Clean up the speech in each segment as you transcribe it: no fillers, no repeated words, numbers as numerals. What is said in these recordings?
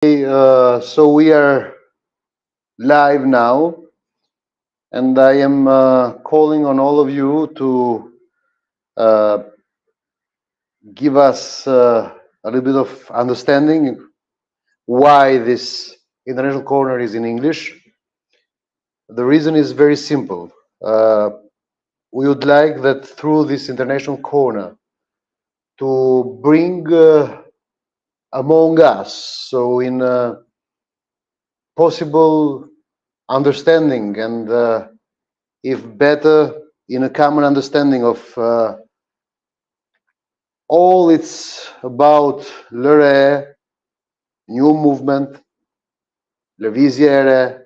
So we are live now, and I am calling on all of you to uh, give us a little bit of understanding why this international corner is in English. The reason is very simple. Uh, we would like that through this international corner to bring among us, so in possible understanding and if better in a common understanding of all it's about l'ere, new movement, le visiere,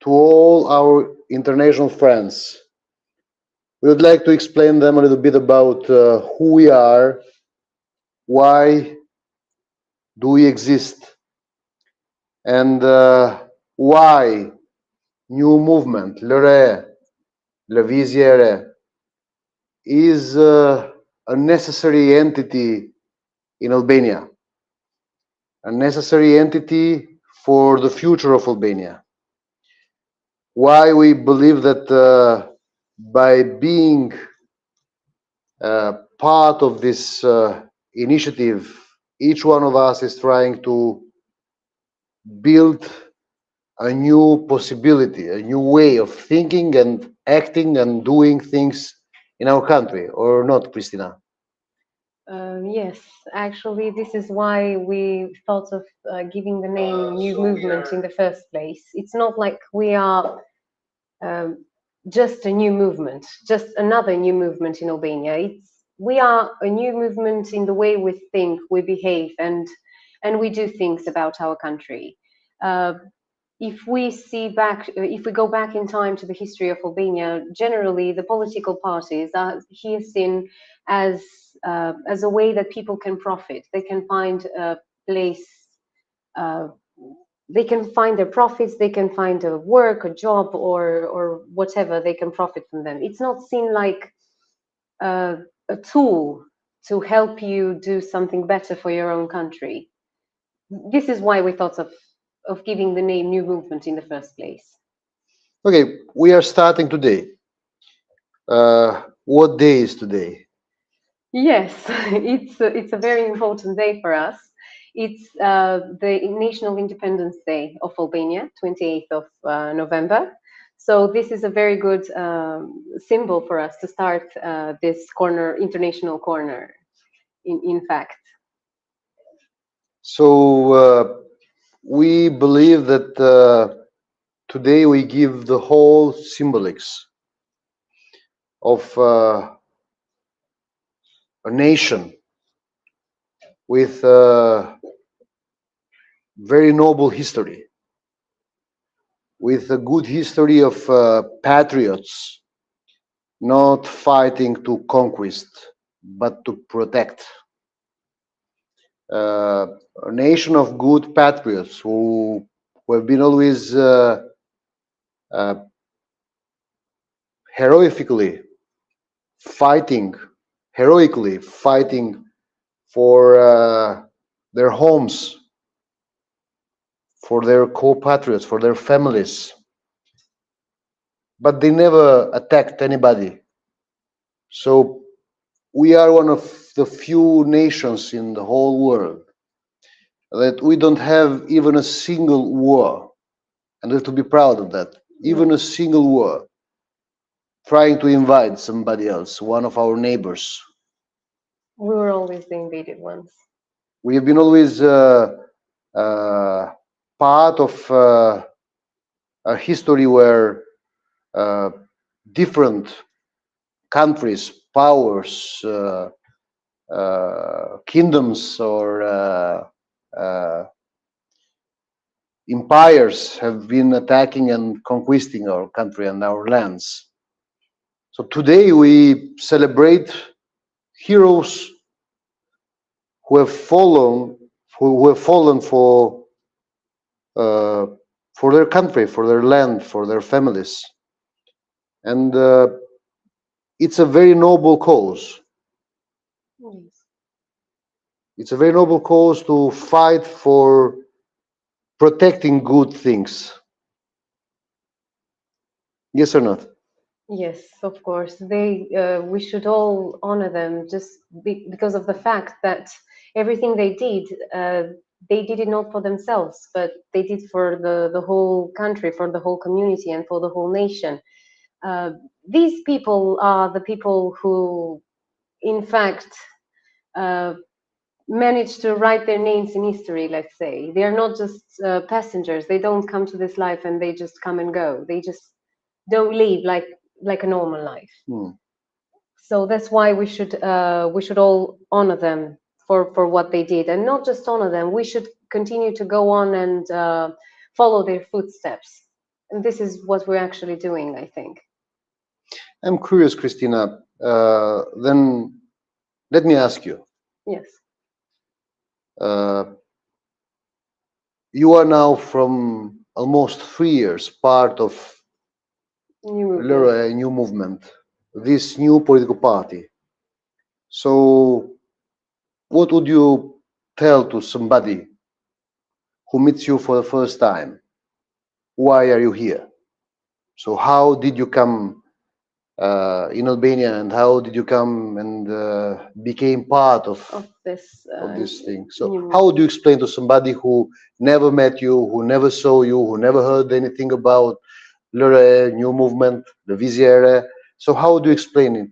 to all our international friends. We would like to explain them a little bit about who we are, why do we exist, and why new movement, l'ere, le visiere, is a necessary entity in Albania, a necessary entity for the future of Albania. Why we believe that by being part of this initiative, each one of us is trying to build a new possibility, a new way of thinking and acting and doing things in our country, or not, Christina? Yes, actually, this is why we thought of giving the name New Movement in the first place. It's not like we are um, just a new movement, just another new movement in Albania. We are a new movement in the way we think, we behave, and we do things about our country. Uh, if we go back in time to the history of Albania, generally the political parties are here seen as as a way that people can profit. They can find a place, uh, they can find their profits, they can find a work, a job, or whatever they can profit from them. It's not seen like uh, a tool to help you do something better for your own country. This is why we thought of giving the name New Movement in the first place. Okay, we are starting today. What day is today? Yes, it's a very important day for us. It's the National Independence Day of Albania, 28th of November. So this is a very good symbol for us to start this international corner. In fact, So we believe that today we give the whole symbolics of a nation with a very noble history, with a good history of patriots not fighting to conquest, but to protect. Uh, a nation of good patriots who have been always uh, heroically fighting, heroically fighting for their homes, for their compatriots, for their families, but they never attacked anybody. So we are one of the few nations in the whole world that we don't have even a single war, and we have to be proud of that. Even a single war trying to invade somebody else, one of our neighbors. we were always the invaded ones. We have been always uh, part of a history where uh, different countries, powers, kingdoms, or uh, empires have been attacking and conquesting our country and our lands. So today we celebrate heroes who have fallen, who have fallen uh, for their country, for their land, for their families, and it's a very noble cause. Yes. It's a very noble cause to fight for protecting good things. Yes or not? Yes, of course. We should all honor them just because of the fact that everything they did it not for themselves, but they did for the whole country, for the whole community, and for the whole nation. Uh, these people are the people who, in fact, uh, manage to write their names in history, let's say. They are not just passengers. They don't come to this life and they just come and go. They just don't live like a normal life. Hmm. So that's why we should all honor them for what they did, and not just honor them. We should continue to go on and follow their footsteps. And this is what we're actually doing, I think. I'm curious, Christina. Then let me ask you. Yes. Uh, you are now from almost 3 years part of New movement. a new movement, this new political party. So, what would you tell to somebody who meets you for the first time? Why are you here? So, how did you come in Albania, and how did you come and became part of this thing? So, new how would you explain to somebody who never met you, who never saw you, who never heard anything about Lure, new movement, the Viziere? So, how would you explain it?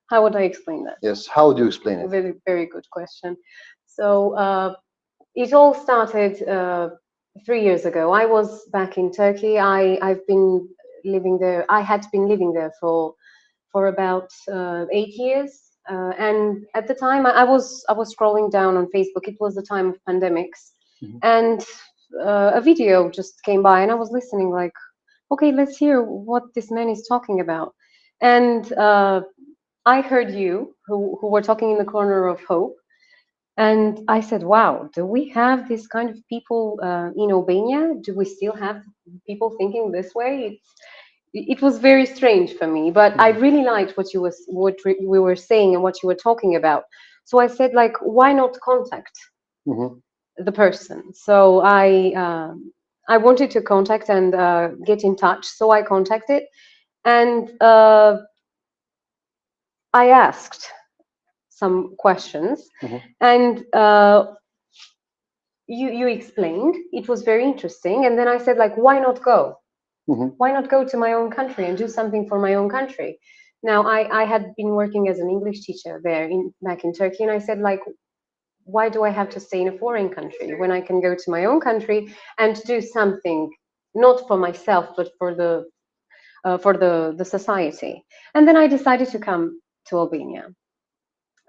How would I explain that? Yes, how would you explain it? Very, very good question. So it all started 3 years ago. I was back in Turkey. I've been living there. I had been living there for about 8 years. And at the time, I was scrolling down on Facebook. It was the time of pandemics, Mhm. and a video just came by, and I was listening, like, okay, let's hear what this man is talking about. And I heard you, who were talking in the corner of hope, and I said, wow, do we have this kind of people in Albania? Do we still have people thinking this way? It was very strange for me, but I really liked what we were saying and what you were talking about. So I said, like, why not contact Mhm. the person? So I wanted to contact and get in touch. So I contacted, and I asked some questions, Mhm. and you explained. It was very interesting, and then I said, like, why not go? Mhm. Why not go to my own country and do something for my own country? Now, I had been working as an English teacher there back in Turkey, and I said, like, why do I have to stay in a foreign country when I can go to my own country and do something not for myself but for the society? And then I decided to come to Albania.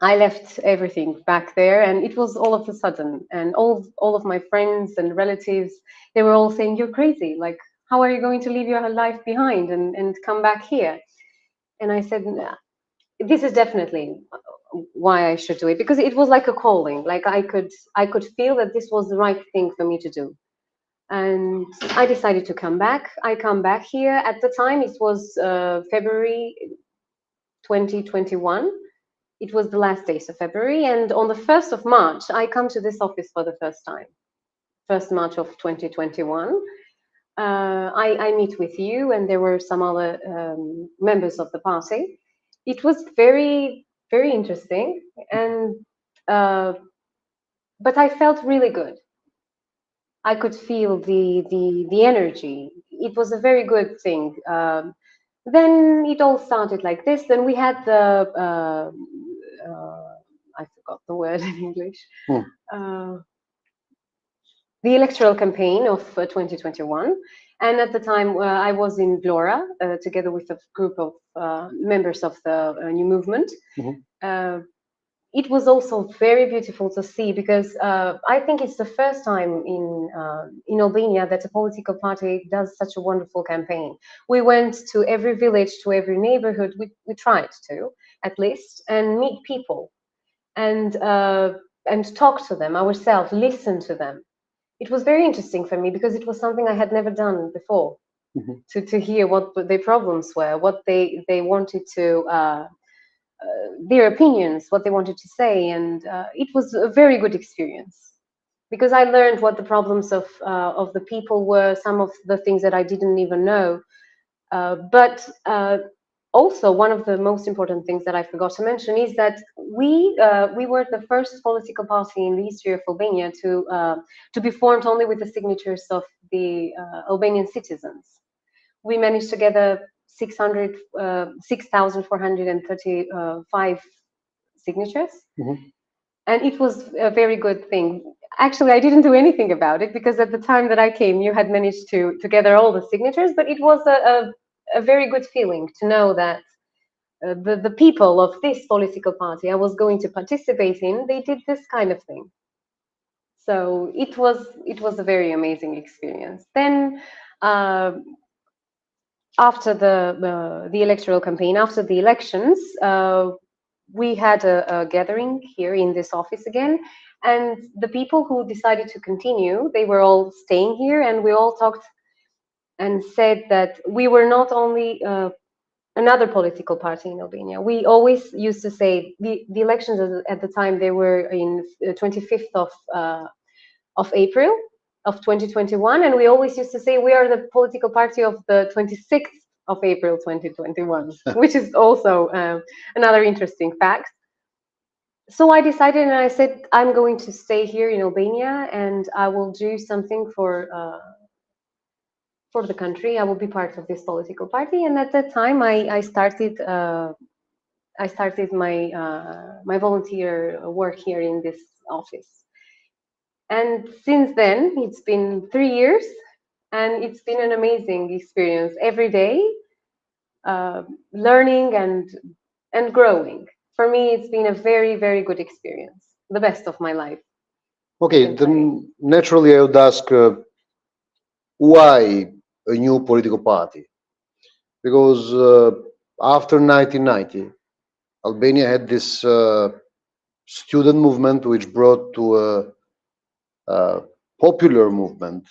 I left everything back there, and it was all of a sudden. And all of my friends and relatives, they were all saying, "You're crazy! Like, how are you going to leave your life behind and come back here?" And I said, "Nah, this is definitely why I should do it, because it was like a calling. Like I could feel that this was the right thing for me to do." And I decided to come back. I come back here. At the time, it was February 2021. It was the last days of February, and on the 1st of March, I come to this office for the first time. 1st March of 2021. I meet with you, and there were some other members of the party. It was very, very interesting, and uh, but I felt really good. I could feel the energy. It was a very good thing. Then it all started like this. Then we had I forgot the word in English. Hmm. Uh, the electoral campaign of 2021. And at the time, I was in Vlora together with a group of members of the new movement. Mhm. Uh, it was also very beautiful to see, because I think it's the first time in Albania that a political party does such a wonderful campaign. We went to every village, to every neighborhood. We tried to, at least, and meet people and talk to them ourselves, listen to them. It was very interesting for me because it was something I had never done before. Mhm. To hear what their problems were, what they wanted to their opinions, what they wanted to say, and it was a very good experience, because I learned what the problems of the people were, some of the things that I didn't even know. But also, one of the most important things that I forgot to mention is that we were the first political party in the history of Albania to be formed only with the signatures of the Albanian citizens. We managed to gather 6,435 signatures. Mhm. And it was a very good thing. Actually, I didn't do anything about it because at the time that I came, you had managed to gather all the signatures. But it was a very good feeling to know that the people of this political party I was going to participate in, they did this kind of thing. So it was a very amazing experience. Then uh, after the electoral campaign, after the elections, we had a gathering here in this office again, and the people who decided to continue, they were all staying here, and we all talked and said that we were not only another political party in Albania. We always used to say the elections at the time, they were in 25th of April of 2021, and we always used to say we are the political party of the 26th of April 2021, which is also another interesting fact. So I decided and I said, I'm going to stay here in Albania and I will do something for the country. I will be part of this political party. And at that time, I started my volunteer work here in this office. And since then, it's been 3 years, and it's been an amazing experience every day, learning and growing. For me, it's been a very, very good experience, the best of my life, I Okay, can say. then naturally I would ask why a new political party? Because after 1990, Albania had this student movement which brought to a popular movement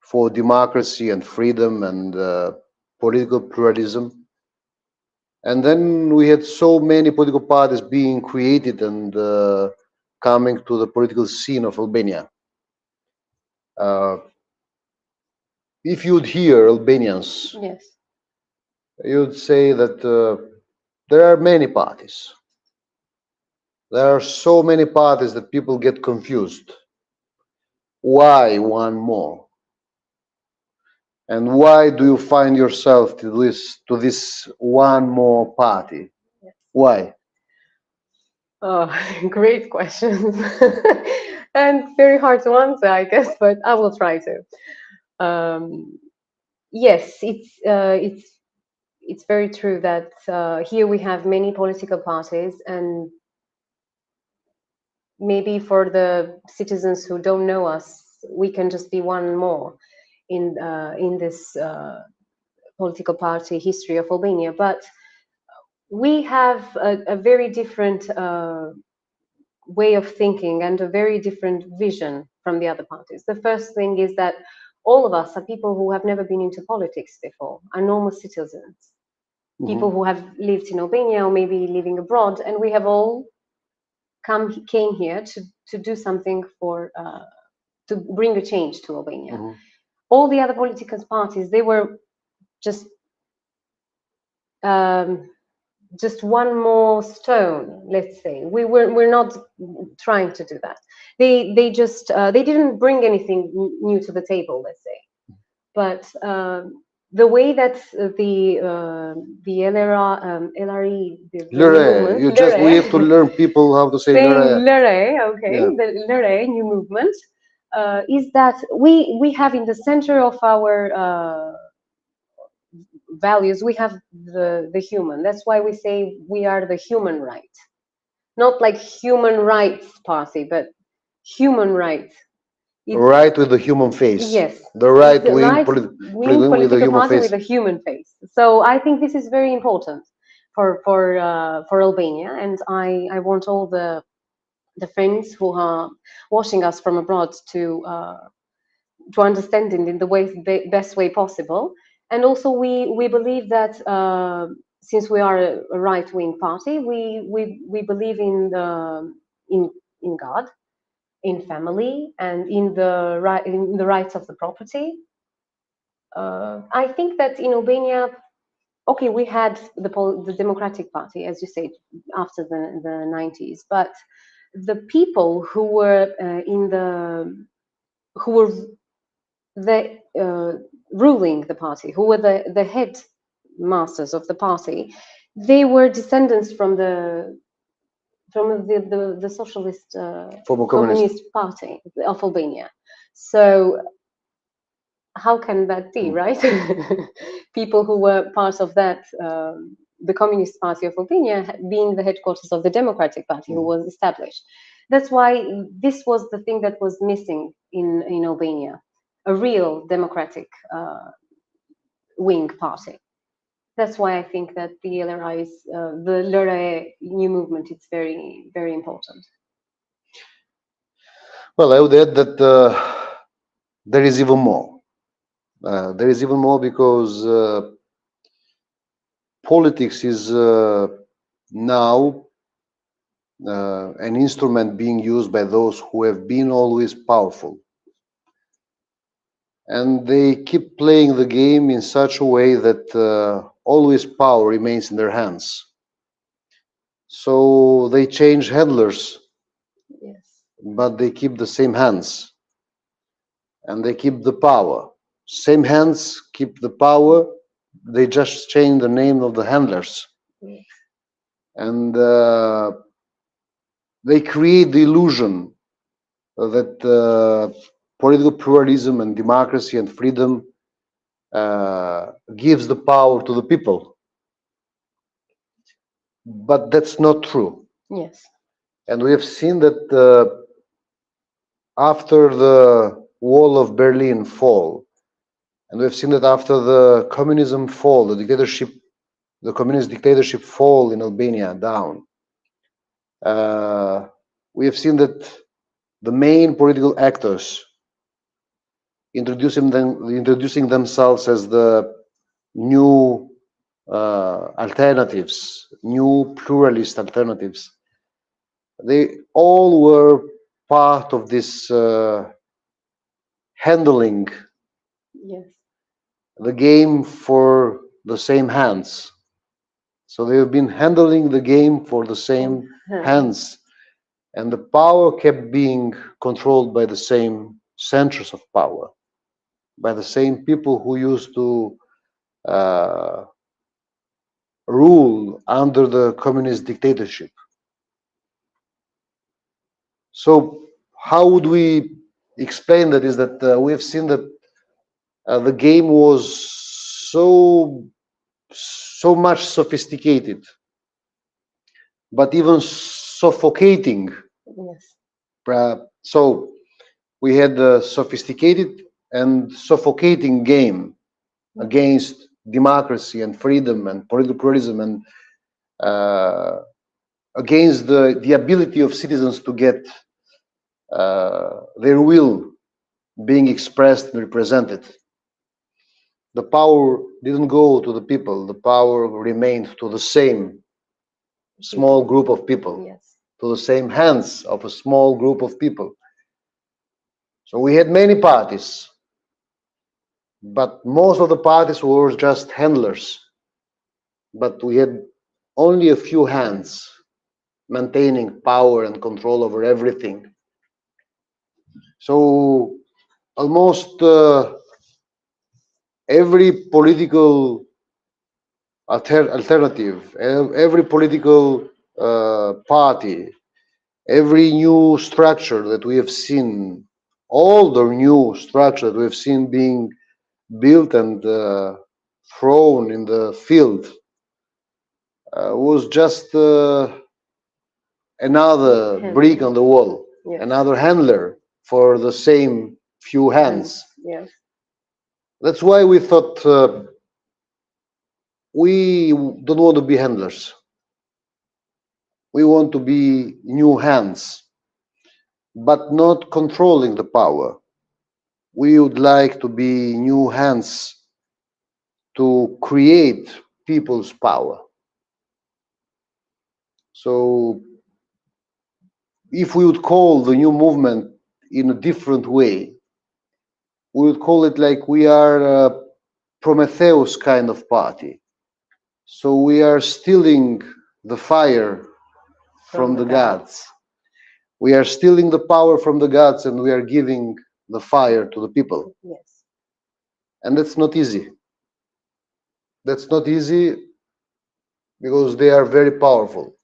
for democracy and freedom and political pluralism. And then we had so many political parties being created and coming to the political scene of Albania. Uh, if you'd hear Albanians, Yes. you'd say that there are many parties. There are so many parties that people get confused. Why one more? And why do you find yourself to this one more party? Yes. Why? Oh, great questions. And very hard to answer, I guess, but I will try to. Um, yes, it's very true that here we have many political parties, and maybe for the citizens who don't know us, we can just be one more in this political party history of Albania. But we have a very different way of thinking and a very different vision from the other parties. The first thing is that all of us are people who have never been into politics before, are normal citizens, people Mhm. who have lived in Albania or maybe living abroad, and we have all came here to do something to bring a change to Albania. Mhm. All the other political parties, they were just um, just one more stone, let's say. We're not trying to do that. They didn't bring anything new to the table, let's say. But the way that the LRE, the new Lere, movement, you just we have to LRE, learn people how to say saying Lere. LRE, okay, Yeah. the LRE new movement, is that we have in the center of our values, we have the human. That's why we say we are the human right, not like human rights party, but human right. It's Right with the human face. yes, The it's right the wing right wing with the political human party face. with a human face. So I think this is very important for Albania, and I want all the friends who are watching us from abroad to understand it in the best way possible. And also, we believe that since we are a right wing party, we believe in in God, in family and in the rights of the property. I think that in Albania, okay, we had the Democratic Party, as you said, after the 90s, but the people who were who were ruling the party, who were the head masters of the party, they were descendants from the socialist Former communist party of Albania. So how can that be, right? People who were part of that, the Communist Party of Albania, being the headquarters of the Democratic Party, who was established. That's why this was the thing that was missing in Albania, a real democratic wing party. That's why I think that the LRI is, the LRA new movement, it's very, very important. Well, I would add that there is even more. There is even more because politics is now an instrument being used by those who have been always powerful. And they keep playing the game in such a way that always power remains in their hands. So they change handlers, Yes. but they keep the same hands. And they keep the power. Same hands keep the power, they just change the name of the handlers. Yes. And they create the illusion that political pluralism and democracy and freedom gives the power to the people. But that's not true. Yes. And we have seen that after the wall of Berlin fall, and we've seen that after the communism fall, the communist dictatorship fall in Albania down, we have seen that the main political actors introducing themselves as the new alternatives, new pluralist alternatives. They all were part of this handling Yes. the game for the same hands. So they've been handling the game for the same hands, and the power kept being controlled by the same centers of power, by the same people who used to rule under the communist dictatorship. So how would we explain that? Is that we have seen that the game was so much sophisticated, but even suffocating. Yes. So we had a sophisticated and suffocating game against democracy and freedom and political pluralism, and against the ability of citizens to get their will being expressed and represented. The power didn't go to the people, the power remained to the same small group of people, Yes. to the same hands of a small group of people. So we had many parties, but most of the parties were just handlers. But we had only a few hands maintaining power and control over everything. So almost every political alternative, every political party, every new structure that we have seen, all the new structure that we have seen being built and thrown in the field was just another brick on the wall, another handler for the same few hands. Yes. That's why we thought we don't want to be handlers. We want to be new hands, but not controlling the power. We would like to be new hands to create people's power. So if we would call the new movement in a different way. We would call it like we are a Prometheus kind of party. So we are stealing the fire from the gods. We are stealing the power from the gods and we are giving the fire to the people. Yes. And that's not easy. That's not easy because they are very powerful.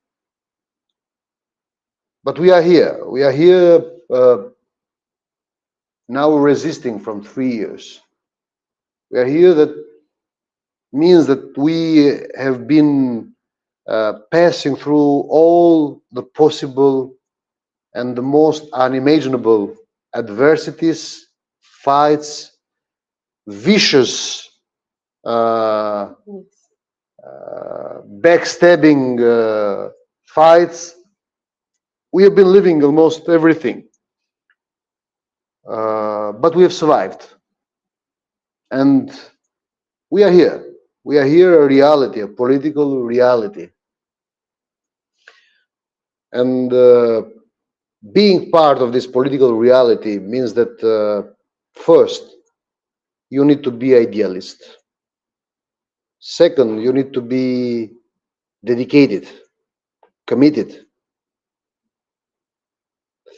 But we are here. We are here now resisting from 3 years. We are here. That means that we have been passing through all the possible and the most unimaginable adversities, fights, vicious Yes. backstabbing fights. We have been living almost everything, but we have survived, and we are here. We are here, a reality, a political reality, and being part of this political reality means that first, you need to be idealist. Second, you need to be dedicated, committed.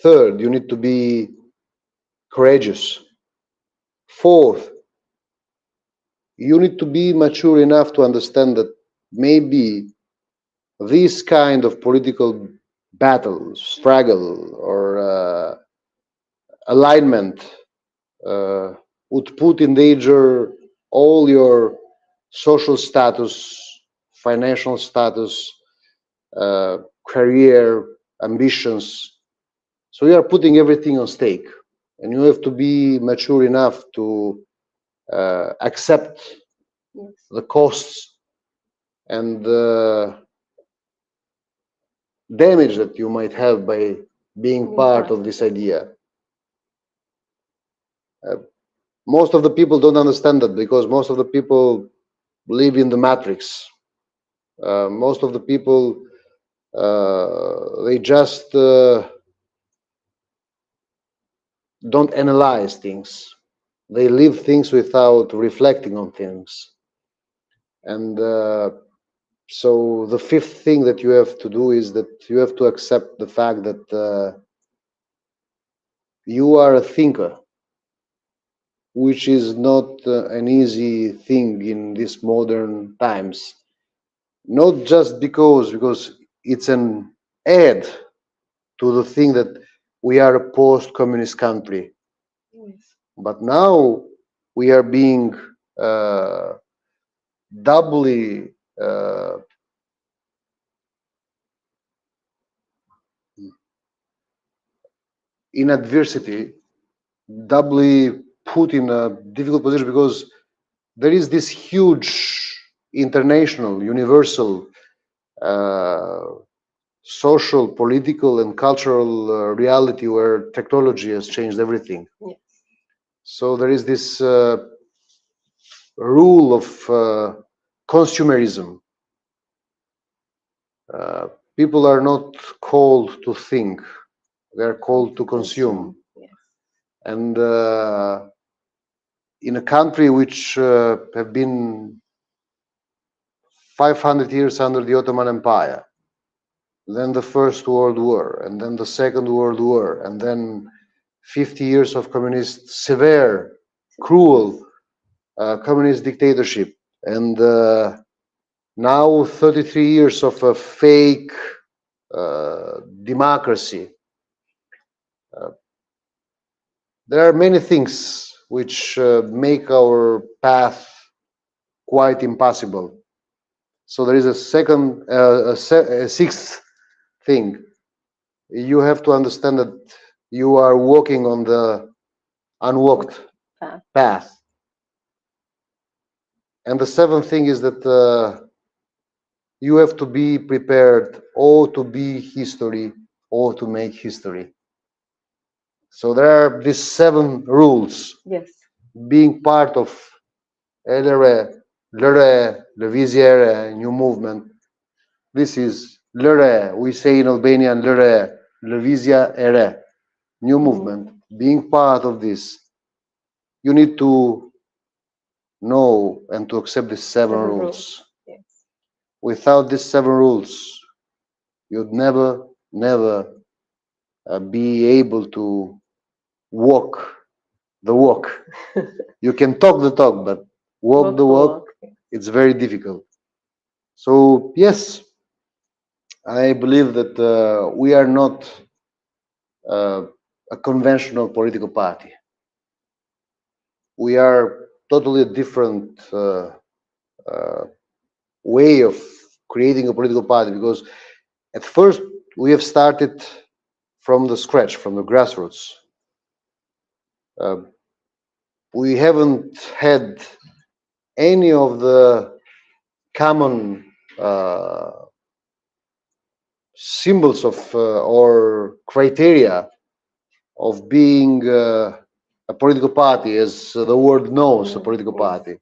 Third, you need to be courageous. Fourth, you need to be mature enough to understand that maybe this kind of political battle, struggle, or alignment would put in danger all your social status, financial status, career ambitions. So you are putting everything on stake, and you have to be mature enough to accept Yes. the costs and the damage that you might have by being part of this idea. Most of the people don't understand that because most of the people live in the matrix. Most of the people they just don't analyze things. They live things without reflecting on things. And so the fifth thing that you have to do is that you have to accept the fact that you are a thinker, which is not an easy thing in these modern times. Not just because it's an add to the thing that we are a post-communist country, Yes. but now we are being doubly in adversity, doubly put in a difficult position because there is this huge international, universal, social, political, and cultural reality where technology has changed everything. Yes. So there is this rule of consumerism. People are not called to think; they are called to consume. Yes. And in a country which have been 500 years under the Ottoman Empire, then the First World War, and then the Second World War, and then 50 years of communist, severe, cruel communist dictatorship, and now 33 years of a fake democracy. There are many things which make our path quite impossible. So there is a sixth thing. You have to understand that you are walking on the unwalked path. And the seventh thing is that you have to be prepared or to be history or to make history. So there are these 7 rules. Yes. Being part of LRE, LRE, Levisiere, new movement. This is LRE. We say in Albanian LRE, Levizia Ere, new movement. being part of this, you need to know and to accept these seven Seven rules. rules. Yes. Without these seven rules, you'd never be able to walk the walk. You can talk the talk, but walk the walk, it's very difficult. So, yes, I believe that we are not uh, a conventional political party. We are totally a different uh, way of creating a political party, because at first we have started from the scratch, from the grassroots. Uh, we haven't had any of the common symbols of or criteria of being a political party, as the word knows, a political Yes. party.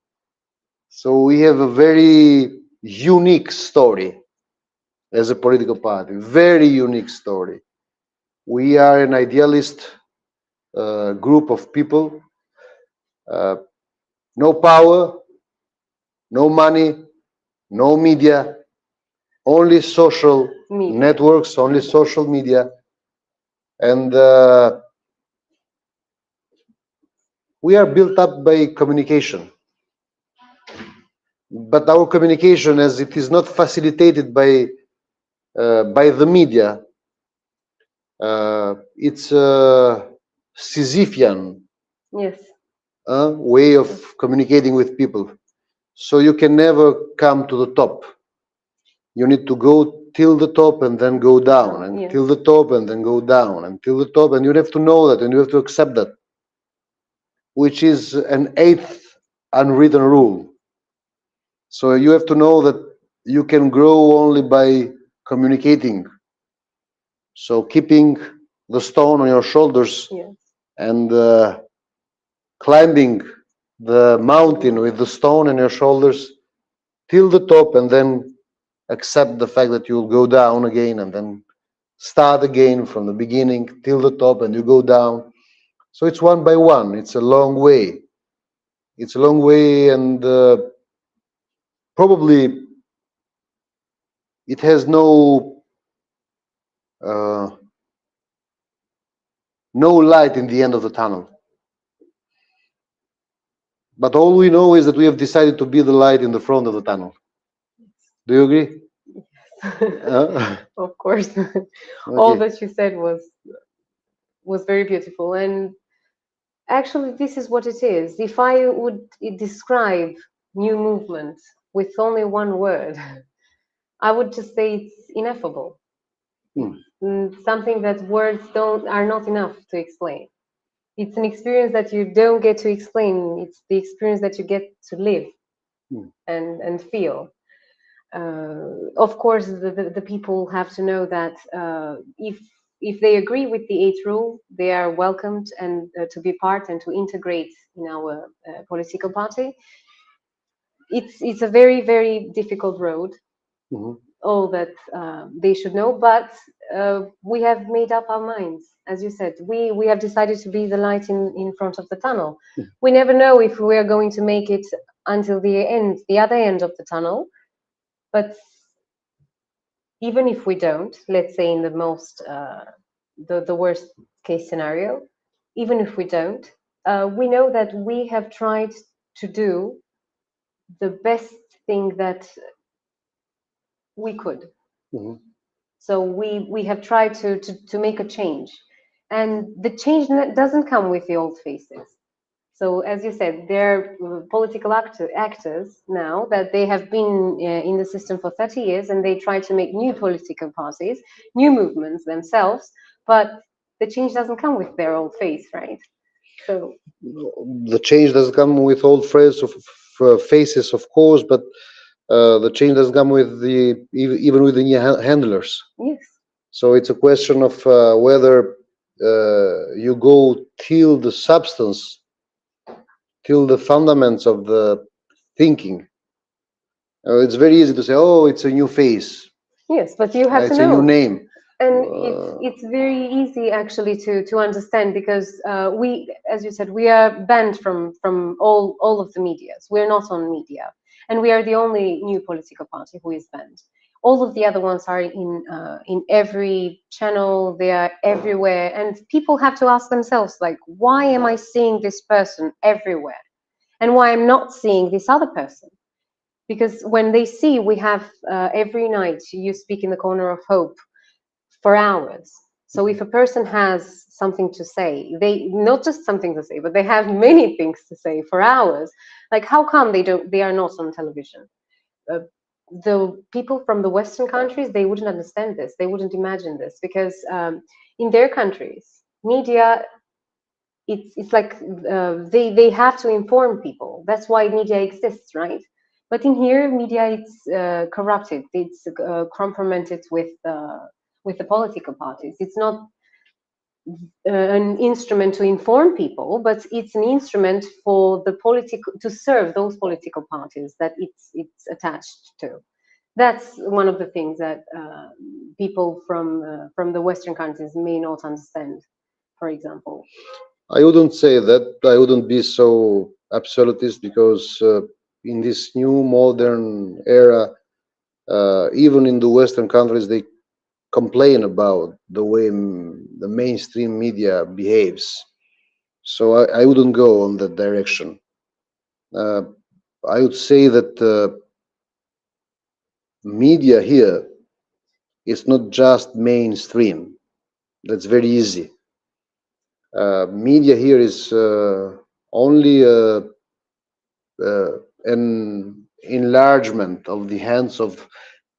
So we have a very unique story as a political party, very unique story. We are an idealist group of people, uh, no power, no money, no media, only social Media. networks, only social media, and we are built up by communication. But our communication, as it is not facilitated by the media, it's a Sisyphean Yes. way of communicating with people. So you can never come to the top. You need to go till the top and then go down, and Yes. till the top and then go down, and till the top, and you have to know that, and you have to accept that, which is an eighth unwritten rule. So you have to know that you can grow only by communicating. So keeping the stone on your shoulders Yes. and climbing the mountain with the stone on your shoulders till the top, and then accept the fact that you'll go down again, and then start again from the beginning till the top, and you go down. So it's one by one. It's a long way. It's a long way, and probably it has uh, no light in the end of the tunnel. But all we know is that we have decided to be the light in the front of the tunnel. Do you agree? Of course. All Okay. that you said was very beautiful, and actually this is what it is. If I would describe new movement with only one word, I would just say it's ineffable. Hmm. Something that words don't are not enough to explain. It's an experience that you don't get to explain. It's the experience that you get to live Hmm. and feel. Of course, the people have to know that if they agree with the eighth rule, they are welcomed and to be part and to integrate in our political party. It's a very difficult road. Mhm. All that they should know, but we have made up our minds. As you said, we have decided to be the light in front of the tunnel. We never know if we are going to make it until the other end of the tunnel, but even if we don't, let's say in the most the worst case scenario, even if we don't, we know that we have tried to do the best thing that we could. Mhm. So we have tried to make a change, and the change doesn't come with the old faces. So as you said, they're political actors now that they have been in the system for 30 years, and they try to make new political parties, new movements themselves. But the change doesn't come with their old face, right? So The change doesn't come with old faces, of course, but the change doesn't come with even with the new handlers. yes, So it's a question of whether you go till the substance, till the fundaments of the thinking. It's very easy to say, "Oh, it's a new face, yes, but you have to it's a new know. name." And Uh, it's very easy actually to understand because we, as you said, we are banned from all of the medias. We're not on media, and we are the only new political party who is banned. All of the other ones are in every channel. They are everywhere, and people have to ask themselves, like, why am I seeing this person everywhere, and why I'm not seeing this other person? Because when they see, we have every night you speak in the corner of hope for hours. So if a person has something to say, they not just something to say, but they have many things to say for hours. Like, how come they are not on television? Uh, the people from the Western countries, they wouldn't understand this. They wouldn't imagine this because in their countries, media, it's like they have to inform people. That's why media exists, right? But in here, media it's corrupted. It's compromised with the political parties. It's not an instrument to inform people, but it's an instrument for the political to serve those political parties that it's attached to. That's one of the things that people from the Western countries may not understand. For example, I wouldn't say that. I wouldn't be so absolutist because in this new modern era, even in the Western countries, they complain about the way the mainstream media behaves. So I wouldn't go on that direction. Uh, I would say that media here is not just mainstream. That's very easy. Media here is only an enlargement of the hands of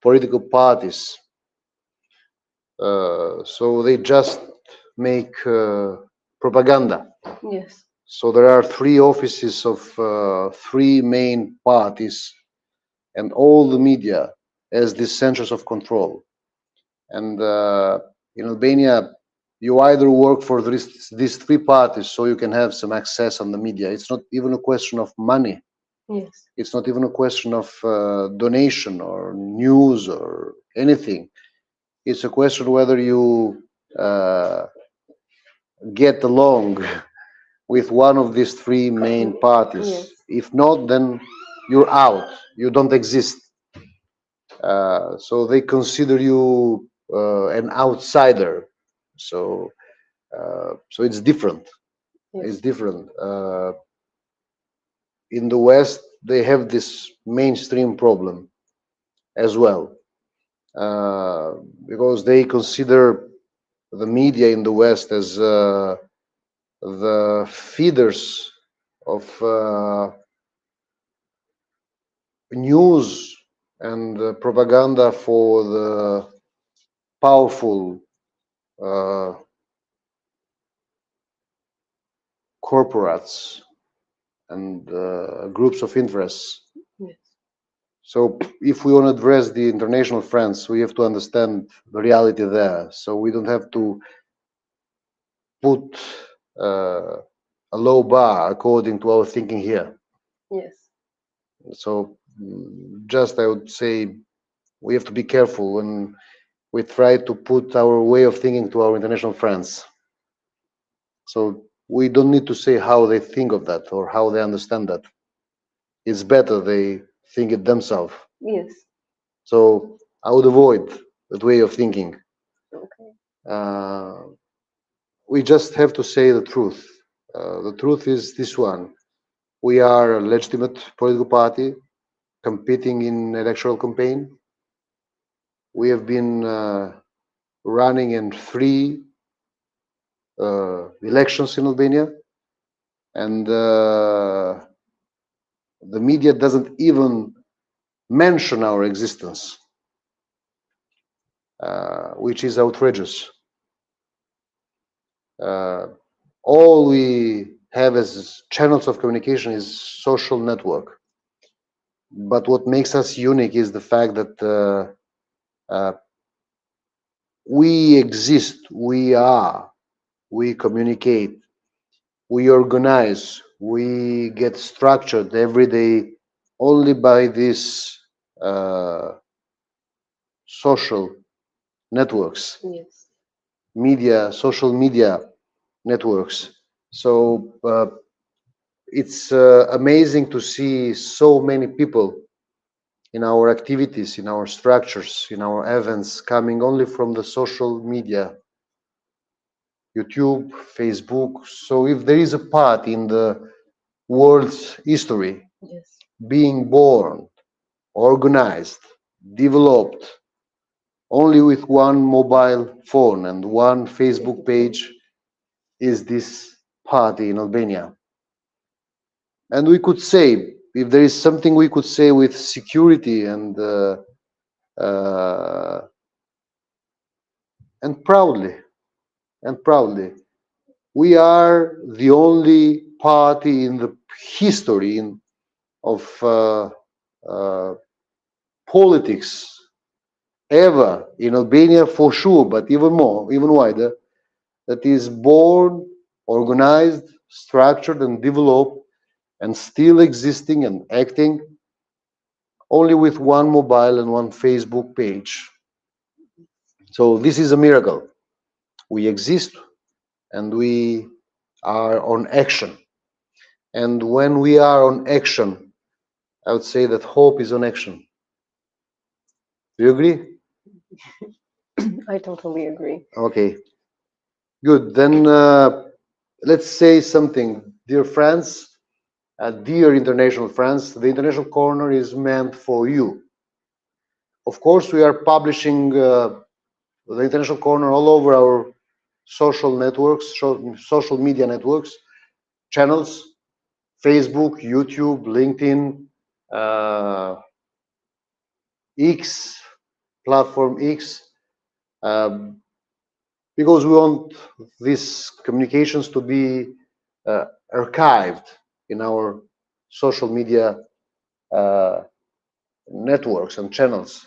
political parties. So they just make propaganda. yes, So there are three offices of three main parties, and all the media as the centers of control. And in Albania, you either work for these three parties so you can have some access on the media. It's not even a question of money. yes, It's not even a question of donation or news or anything. It's a question whether you uh, get along with one of these three main parties. yes, If not, then you're out. You don't exist. So they consider you an outsider. So so it's different. It's yes, different. In the West, they have this mainstream problem as well, uh, because they consider the media in the West as the feeders of news and propaganda for the powerful uh, corporates and groups of interests. yes, So if we want to address the international friends, we have to understand the reality there. So we don't have to put uh, a low bar according to our thinking here. yes, So just I would say we have to be careful when we try to put our way of thinking to our international friends. So we don't need to say how they think of that or how they understand that. It's better they think it themselves. yes. So I would avoid that way of thinking. Okay. Uh, we just have to say the truth. The truth is this one. We are a legitimate political party competing in electoral campaign. We have been running in three elections in Albania, and the media doesn't even mention our existence, which is outrageous. Uh, all we have as channels of communication is social network. But what makes us unique is the fact that we exist, we are, we communicate, we organize, we get structured every day only by this social networks, Yes. media, social media networks. So it's amazing to see so many people in our activities, in our structures, in our events coming only from the social media, YouTube, Facebook. So if there is a part in the world's history Yes. being born, organized, developed only with one mobile phone and one Facebook page, is this party in Albania. And we could say, if there is something we could say with security uh, and proudly, and proudly, we are the only party in the history of uh, politics ever in Albania for sure, but even more, even wider, that is born, organized, structured, and developed, and still existing and acting only with one mobile and one Facebook page. So this is a miracle. We exist and we are on action. And when we are on action, I would say that hope is on action. Do you agree? I totally agree. Okay, good. Then let's say something. Dear friends, dear international friends, the International Corner is meant for you. Of course, we are publishing the International Corner all over our social networks, social media networks, channels, Facebook, YouTube, LinkedIn, uh, X, platform X, um, because we want these communications to be archived in our social media uh, networks and channels.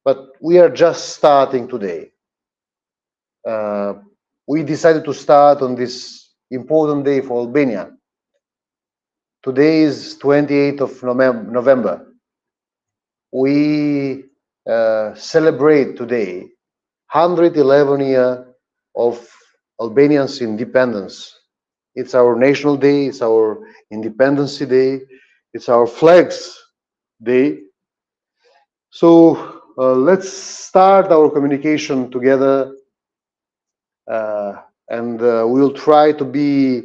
But we are just starting today. Uh, we decided to start on this important day for Albania. Today is 28th of November. We celebrate today 111 year of Albanians' independence. It's our national day, it's our independence day, it's our flags day. So let's start our communication together and we'll try to be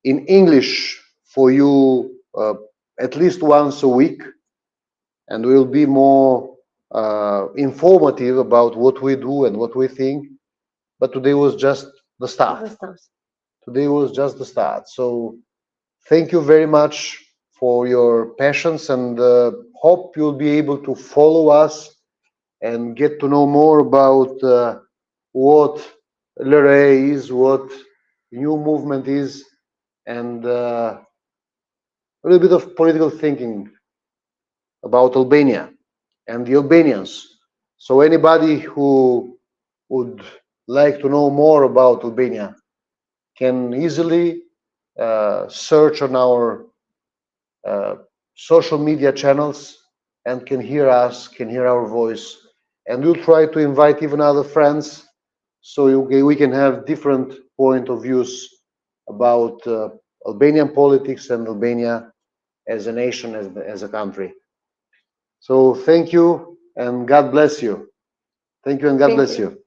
in English for you at least once a week, and we'll be more informative about what we do and what we think. But today was just the start. Today was just the start. So thank you very much for your patience, and hope you'll be able to follow us and get to know more about what LRA is, what new movement is, and a little bit of political thinking about Albania and the Albanians. So anybody who would like to know more about Albania can easily search on our uh, social media channels and can hear us, can hear our voice. And we'll try to invite even other friends so we can have different point of views about Albanian politics and Albania as a nation, as a country. So thank you and God bless you. Thank you and God bless you.